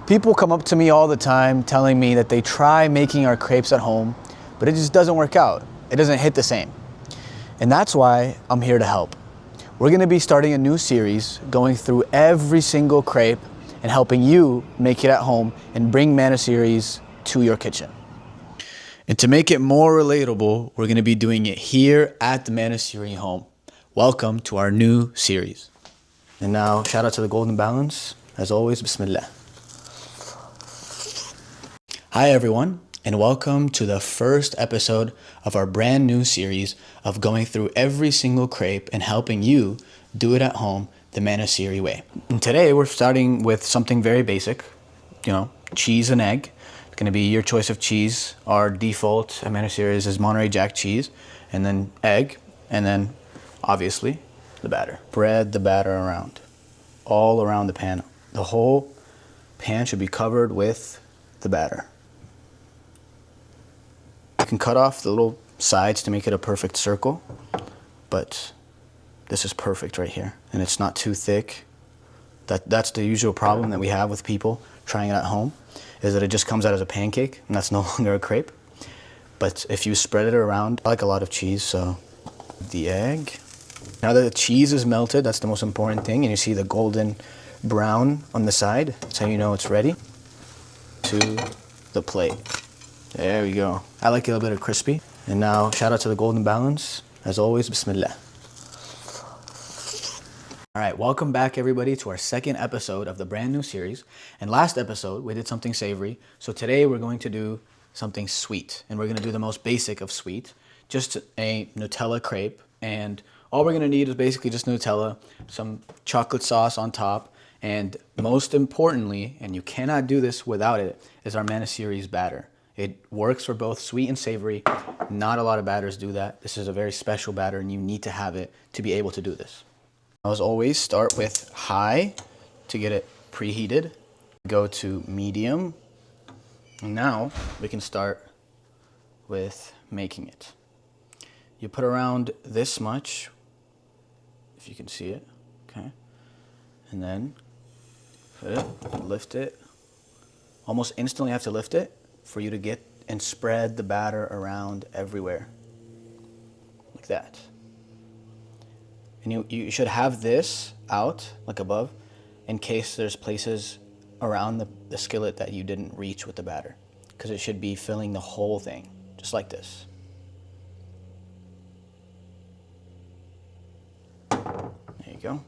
People come up to me all the time telling me that they try making our crepes at home, but it just doesn't work out. It doesn't hit the same. And that's why I'm here to help. We're gonna be starting a new series going through every single crepe and helping you make it at home and bring Manasiris to your kitchen. And to make it more relatable, we're gonna be doing it here at the Manasiri home. Welcome to our new series. And now, shout out to the Golden Balance. As always, Bismillah. Hi everyone, and welcome to the first episode of our brand new series of going through every single crepe and helping you do it at home the Manasiri way. And today we're starting with something very basic, cheese and egg. It's gonna be your choice of cheese. Our default at Manasiri is Monterey Jack cheese, and then egg, and then obviously the batter. Spread the batter around, all around the pan. The whole pan should be covered with the batter. You can cut off the little sides to make it a perfect circle, but this is perfect right here. And it's not too thick. That's the usual problem that we have with people trying it at home, is that it just comes out as a pancake, and that's no longer a crepe. But if you spread it around, I like a lot of cheese, so the egg. Now that the cheese is melted, that's the most important thing, and you see the golden brown on the side, that's how you know it's ready. To the plate. There we go. I like it a little bit of crispy. And now, shout out to the Golden Balance. As always, Bismillah. All right, welcome back everybody to our second episode of the brand new series. And last episode, we did something savory. So today we're going to do something sweet. And we're gonna do the most basic of sweet, just a Nutella crepe. And all we're gonna need is basically just Nutella, some chocolate sauce on top, and most importantly, and you cannot do this without it, is our Manasiri's batter. It works for both sweet and savory. Not a lot of batters do that. This is a very special batter and you need to have it to be able to do this. As always, start with high to get it preheated. Go to medium. And now we can start with making it. You put around this much, if you can see it, okay? And then put it, lift it. Almost instantly have to lift it for you to get and spread the batter around everywhere, like that. And you should have this out, like above, in case there's places around the skillet that you didn't reach with the batter, because it should be filling the whole thing, just like this. There you go.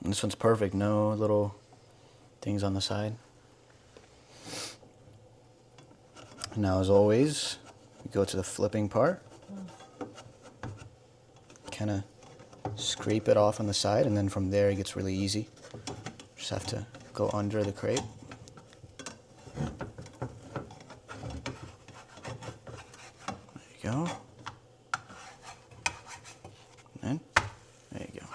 This one's perfect, no little things on the side. Now, as always, we go to the flipping part. Kind of scrape it off on the side, and then from there it gets really easy. Just have to go under the crepe. There you go. And there you go.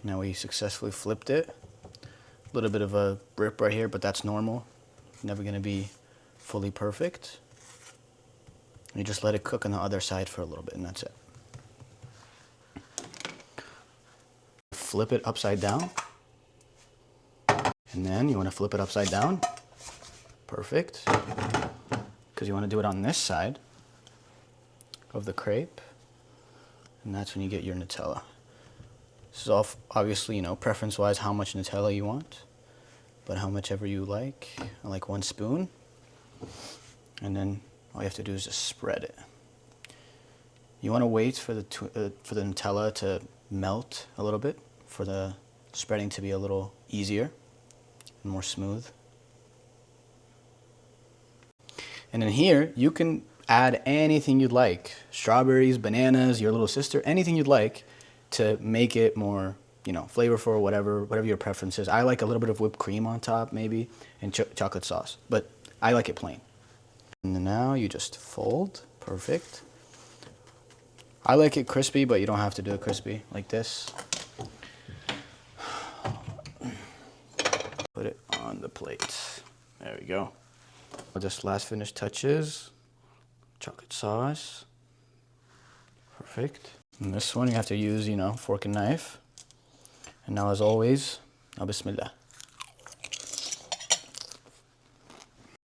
Now we successfully flipped it. A little bit of a rip right here, but that's normal. Never gonna be fully perfect. You just let it cook on the other side for a little bit, and that's it. Flip it upside down. And then you wanna flip it upside down. Perfect. Because you wanna do it on this side of the crepe. And that's when you get your Nutella. This is all obviously, preference-wise how much Nutella you want, but how much ever you like. I like 1 spoon. And then all you have to do is just spread it. You want to wait for the Nutella to melt a little bit, for the spreading to be a little easier and more smooth. And in here, you can add anything you'd like. Strawberries, bananas, your little sister, anything you'd like to make it more, flavorful, whatever your preference is. I like a little bit of whipped cream on top, maybe, and chocolate sauce, but I like it plain. And then now you just fold, perfect. I like it crispy, but you don't have to do it crispy like this. Put it on the plate. There we go. Just last finished touches. Chocolate sauce. Perfect. And this one you have to use, you know, fork and knife. And now as always, bismillah.